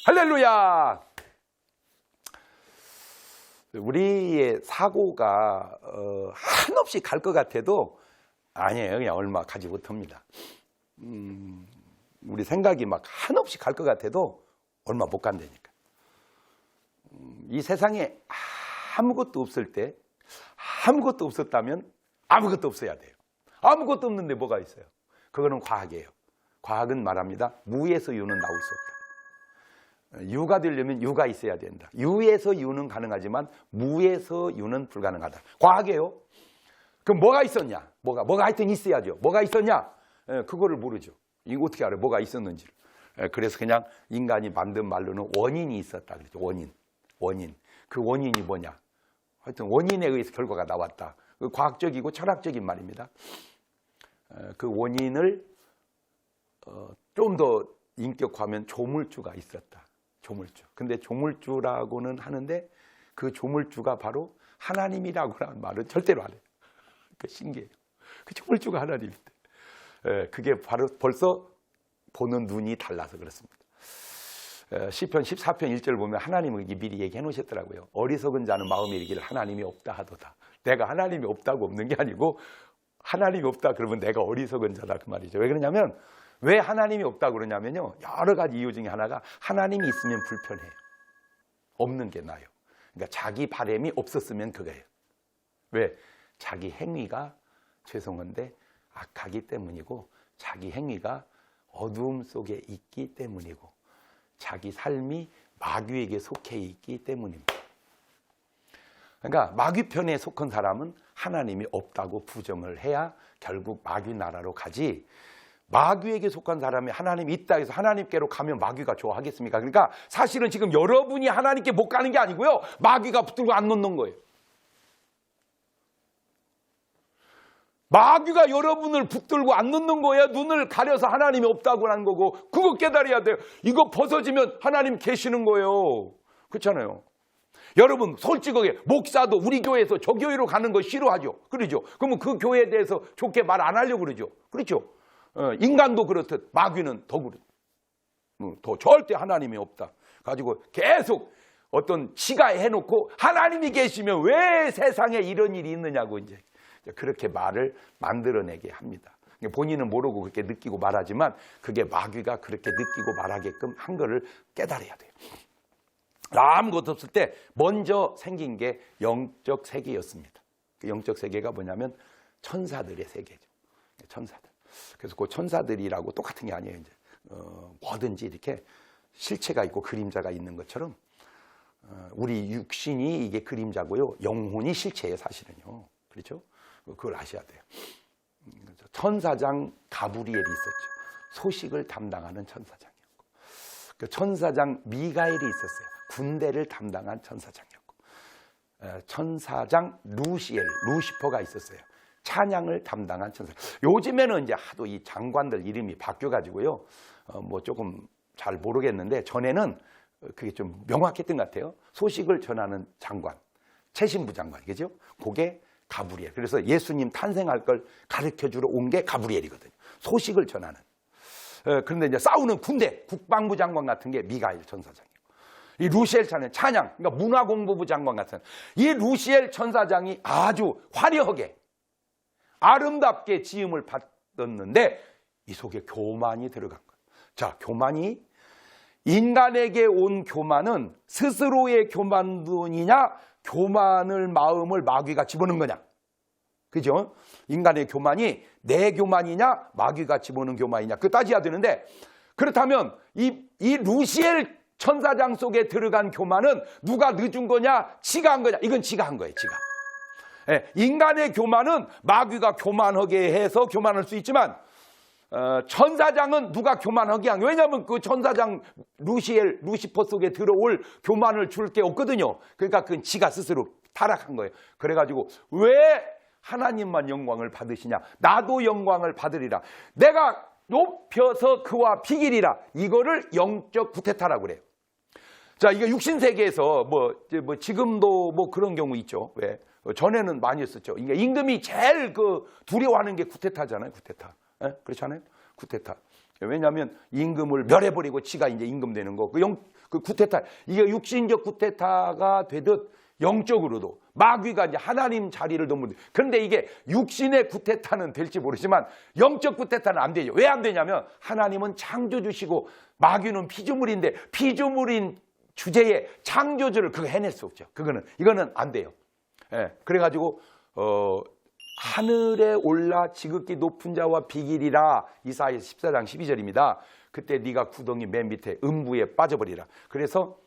할렐루야! 우리의 사고가 한없이 갈 것 같아도 아니에요. 그냥 얼마 가지 못합니다. 우리 생각이 막 한없이 갈 것 같아도 얼마 못 간다니까. 이 세상에 아무것도 없을 때, 아무것도 없었다면 아무것도 없어야 돼요. 아무것도 없는데 뭐가 있어요? 그거는 과학이에요. 과학은 말합니다. 무에서 유는 나올 수 없다. 유가 되려면 유가 있어야 된다. 유에서 유는 가능하지만 무에서 유는 불가능하다. 과학이에요. 그럼 뭐가 있었냐? 뭐가 하여튼 있어야죠. 뭐가 있었냐? 그거를 모르죠. 이거 어떻게 알아요? 뭐가 있었는지를. 그래서 그냥 인간이 만든 말로는 원인이 있었다 그러죠. 원인. 그 원인이 뭐냐? 하여튼 원인에 의해서 결과가 나왔다. 그 과학적이고 철학적인 말입니다. 그 원인을 좀 더 인격화하면 조물주가 있었다. 조물주. 근데 조물주라고는 하는데 그 조물주가 바로 하나님이라고라는 말은 절대로 안 해요. 그 신기해요. 그 조물주가 하나님인데. 그게 바로 벌써 보는 눈이 달라서 그렇습니다. 시편 14편 1절 보면 하나님은 미리 얘기해 놓으셨더라고요. 어리석은 자는 마음에 이르기를 하나님이 없다 하도다. 내가 하나님이 없다고 없는 게 아니고 하나님이 없다 그러면 내가 어리석은 자다 그 말이죠. 왜 그러냐면 왜 하나님이 없다고 그러냐면요. 여러 가지 이유 중에 하나가 하나님이 있으면 불편해요. 없는 게 나아요. 그러니까 자기 바람이 없었으면 그거예요. 왜? 자기 행위가 죄송한데 악하기 때문이고 자기 행위가 어두움 속에 있기 때문이고 자기 삶이 마귀에게 속해 있기 때문입니다. 그러니까 마귀 편에 속한 사람은 하나님이 없다고 부정을 해야 결국 마귀 나라로 가지 마귀에게 속한 사람이 하나님이 있다 해서 하나님께로 가면 마귀가 좋아하겠습니까? 그러니까 사실은 지금 여러분이 하나님께 못 가는 게 아니고요. 마귀가 붙들고 안 놓는 거예요. 마귀가 여러분을 붙들고 안 놓는 거예요. 눈을 가려서 하나님이 없다고 하는 거고 그거 깨달아야 돼요. 이거 벗어지면 하나님 계시는 거예요. 그렇잖아요. 여러분 솔직하게 목사도 우리 교회에서 저 교회로 가는 거 싫어하죠. 그러죠. 그러면 그 교회에 대해서 좋게 말 안 하려고 그러죠. 그렇죠. 인간도 그렇듯 마귀는 더 그렇죠. 더 절대 하나님이 없다. 가지고 계속 어떤 지가 해놓고 하나님이 계시면 왜 세상에 이런 일이 있느냐고 이제 그렇게 말을 만들어내게 합니다. 본인은 모르고 그렇게 느끼고 말하지만 그게 마귀가 그렇게 느끼고 말하게끔 한 거를 깨달아야 돼요. 아무것도 없을 때 먼저 생긴 게 영적 세계였습니다. 그 영적 세계가 뭐냐면 천사들의 세계죠. 천사들. 그래서 그 천사들이라고 똑같은 게 아니에요. 이제 뭐든지 이렇게 실체가 있고 그림자가 있는 것처럼 우리 육신이 이게 그림자고요. 영혼이 실체예요, 사실은요. 그렇죠? 그걸 아셔야 돼요. 천사장 가브리엘이 있었죠. 소식을 담당하는 천사장이었고, 그 천사장 미가엘이 있었어요. 군대를 담당한 천사장이었고, 천사장 루시퍼가 있었어요. 찬양을 담당한 천사. 요즘에는 이제 하도 이 장관들 이름이 바뀌어가지고요. 뭐 조금 잘 모르겠는데 전에는 그게 좀 명확했던 것 같아요. 소식을 전하는 장관, 최신부 장관, 그죠? 그게 가브리엘. 그래서 예수님 탄생할 걸 가르쳐주러 온 게 가브리엘이거든요. 소식을 전하는. 그런데 이제 싸우는 군대, 국방부 장관 같은 게 미가엘 천사장이고, 이 루시엘 찬양, 그러니까 문화공부부 장관 같은 이 루시엘 천사장이 아주 화려하게 아름답게 지음을 받았는데 이 속에 교만이 들어간 거예요. 자, 교만이 인간에게 온 교만은 스스로의 교만이냐 교만을 마음을 마귀가 집어넣은 거냐. 그죠? 인간의 교만이 내 교만이냐 마귀가 집어넣은 교만이냐 그거 따져야 되는데 그렇다면 이 루시엘 천사장 속에 들어간 교만은 누가 늦은 거냐 지가 한 거냐. 이건 지가 한 거예요. 지가. 인간의 교만은 마귀가 교만하게 해서 교만할 수 있지만 천사장은 누가 교만하게 한 거예요. 왜냐하면 그 천사장 루시퍼 속에 들어올 교만을 줄 게 없거든요. 그러니까 그건 지가 스스로 타락한 거예요. 그래가지고 왜 하나님만 영광을 받으시냐. 나도 영광을 받으리라. 내가 높여서 그와 비기리라. 이거를 영적 구테타라고 그래요. 자, 이게 육신 세계에서 뭐 지금도 뭐 그런 경우 있죠. 왜? 전에는 많이 했었죠. 임금이 제일 두려워하는 게 쿠데타잖아요. 쿠데타. 그렇지 않아요? 쿠데타. 왜냐하면 임금을 멸해버리고 지가 이제 임금 되는 거. 그 쿠데타, 이게 육신적 쿠데타가 되듯 영적으로도 마귀가 이제 하나님 자리를 넘는. 그런데 이게 육신의 쿠데타는 될지 모르지만 영적 쿠데타는 안 되죠. 왜 안 되냐면 하나님은 창조주시고 마귀는 피조물인데 피조물인 주제에 창조주를 그거 해낼 수 없죠. 이거는 안 돼요. 예, 그래가지고 하늘에 올라 지극히 높은 자와 비길이라 이사야 14장 12절입니다. 그때 네가 구덩이 맨 밑에 음부에 빠져버리라. 그래서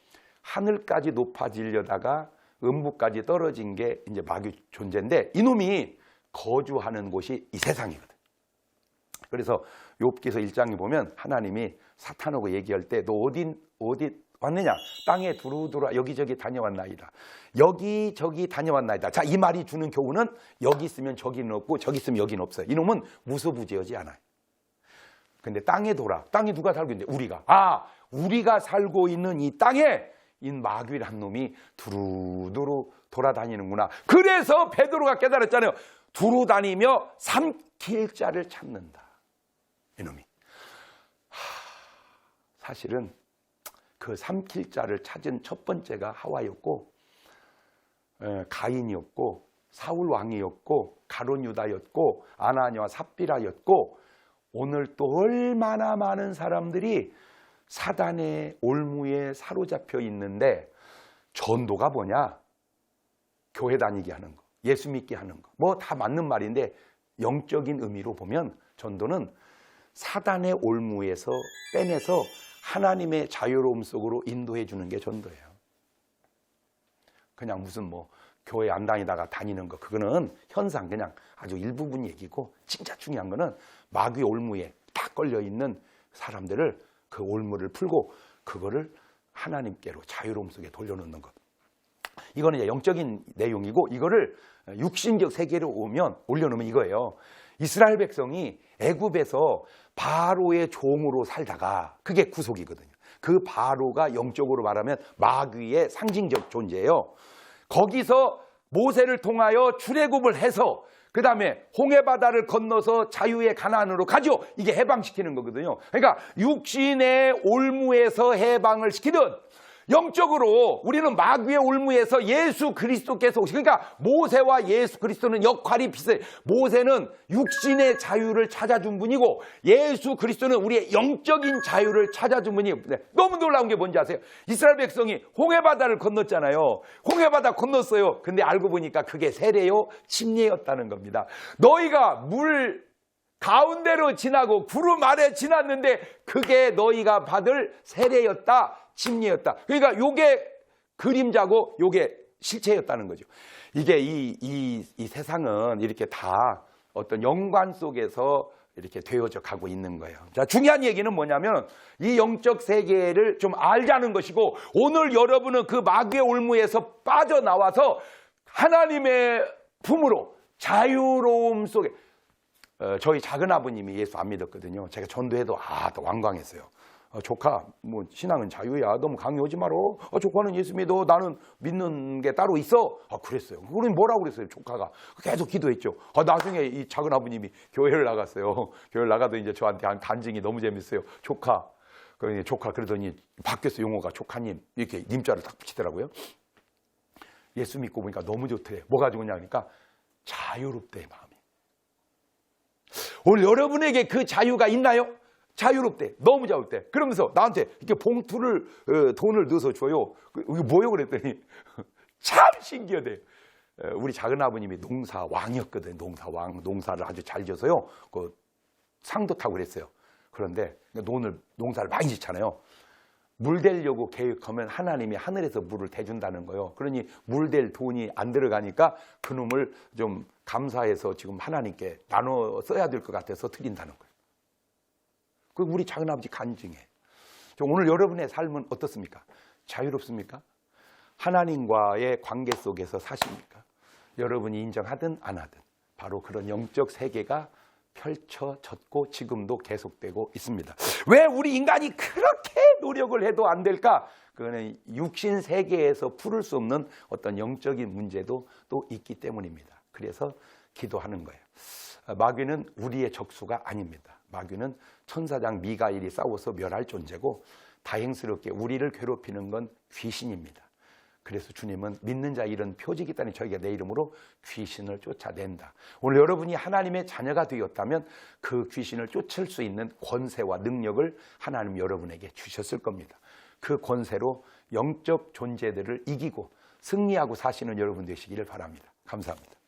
하늘까지 높아지려다가 음부까지 떨어진 게 이제 마귀 존재인데 이놈이 거주하는 곳이 이 세상이거든. 그래서 욥기서 1장에 보면 하나님이 사탄하고 얘기할 때 너 어디 왔느냐? 땅에 두루두루 여기저기 다녀왔나이다. 여기저기 다녀왔나이다. 자, 이 말이 주는 교훈은 여기 있으면 저기는 없고 저기 있으면 여기는 없어요. 이놈은 무소부지하지 않아요. 근데 땅에 돌아. 땅에 누가 살고 있는데? 우리가 살고 있는 이 땅에 이 마귀라는 놈이 두루두루 돌아다니는구나. 그래서 베드로가 깨달았잖아요. 두루 다니며 삼킬 자를 찾는다. 이놈이. 사실은 그 삼킬 자를 찾은 첫 번째가 하와였고 가인이었고 사울 왕이었고 가룟 유다였고 아나니와 삽비라였고 오늘 또 얼마나 많은 사람들이 사단의 올무에 사로잡혀 있는데 전도가 뭐냐? 교회 다니게 하는 거, 예수 믿게 하는 거. 뭐 다 맞는 말인데 영적인 의미로 보면 전도는 사단의 올무에서 빼내서 하나님의 자유로움 속으로 인도해 주는 게 전도예요. 그냥 무슨 뭐 교회 안 다니다가 다니는 거 그거는 현상 그냥 아주 일부분 얘기고 진짜 중요한 거는 마귀 올무에 딱 걸려 있는 사람들을 그 올무를 풀고 그거를 하나님께로 자유로움 속에 돌려놓는 것. 이거는 이제 영적인 내용이고 이거를 육신적 세계로 올려놓으면 이거예요. 이스라엘 백성이 애굽에서 바로의 종으로 살다가 그게 구속이거든요. 그 바로가 영적으로 말하면 마귀의 상징적 존재예요. 거기서 모세를 통하여 출애굽을 해서 그 다음에 홍해바다를 건너서 자유의 가나안으로 가죠. 이게 해방시키는 거거든요. 그러니까 육신의 올무에서 해방을 시키듯 영적으로 우리는 마귀의 올무에서 예수 그리스도께서 오시. 그러니까 모세와 예수 그리스도는 역할이 비슷해요. 모세는 육신의 자유를 찾아준 분이고 예수 그리스도는 우리의 영적인 자유를 찾아준 분이에요. 너무 놀라운 게 뭔지 아세요? 이스라엘 백성이 홍해바다를 건넜잖아요. 홍해바다 건넜어요. 근데 알고 보니까 그게 세례요 침례였다는 겁니다. 너희가 물 가운데로 지나고 구름 아래 지났는데 그게 너희가 받을 세례였다. 침례였다. 그러니까 요게 그림자고 요게 실체였다는 거죠. 이게 이 세상은 이렇게 다 어떤 연관 속에서 이렇게 되어져 가고 있는 거예요. 자, 중요한 얘기는 뭐냐면 이 영적 세계를 좀 알자는 것이고 오늘 여러분은 그 마귀의 올무에서 빠져나와서 하나님의 품으로 자유로움 속에 저희 작은 아버님이 예수 안 믿었거든요. 제가 전도해도 또 완강했어요. 조카, 뭐 신앙은 자유야. 너무 강요하지 마라. 조카는 예수 믿어. 나는 믿는 게 따로 있어. 그랬어요. 그러니 뭐라고 그랬어요? 조카가 계속 기도했죠. 나중에 이 작은 아버님이 교회를 나갔어요. 교회를 나가도 이제 저한테 한 간증이 너무 재밌어요. 조카 그러더니 바뀌었어요. 용어가 조카님 이렇게 님자를 딱 붙이더라고요. 예수 믿고 보니까 너무 좋대. 뭐 가지고 오냐 그러니까 자유롭대 마음이. 오늘 여러분에게 그 자유가 있나요? 자유롭대. 너무 자유롭대. 그러면서 나한테 이렇게 봉투를 돈을 넣어서 줘요. 이게 뭐예요? 그랬더니 참 신기하대요. 우리 작은 아버님이 농사왕이었거든. 농사왕. 농사를 아주 잘 져서요. 그 상도 타고 그랬어요. 그런데 농사를 많이 짓잖아요. 물 대려고 계획하면 하나님이 하늘에서 물을 대준다는 거예요. 그러니 물 댈 돈이 안 들어가니까 그놈을 좀 감사해서 지금 하나님께 나눠 써야 될 것 같아서 드린다는 거예요. 그 우리 작은아버지 간증해. 오늘 여러분의 삶은 어떻습니까? 자유롭습니까? 하나님과의 관계 속에서 사십니까? 여러분이 인정하든 안 하든 바로 그런 영적 세계가 펼쳐졌고 지금도 계속되고 있습니다. 왜 우리 인간이 그렇게 노력을 해도 안 될까? 그거는 육신 세계에서 풀을 수 없는 어떤 영적인 문제도 또 있기 때문입니다. 그래서 기도하는 거예요. 마귀는 우리의 적수가 아닙니다. 마귀는 천사장 미가엘이 싸워서 멸할 존재고 다행스럽게 우리를 괴롭히는 건 귀신입니다. 그래서 주님은 믿는 자 이런 표적이 있다니 저희가 내 이름으로 귀신을 쫓아낸다. 오늘 여러분이 하나님의 자녀가 되었다면 그 귀신을 쫓을 수 있는 권세와 능력을 하나님 여러분에게 주셨을 겁니다. 그 권세로 영적 존재들을 이기고 승리하고 사시는 여러분 되시기를 바랍니다. 감사합니다.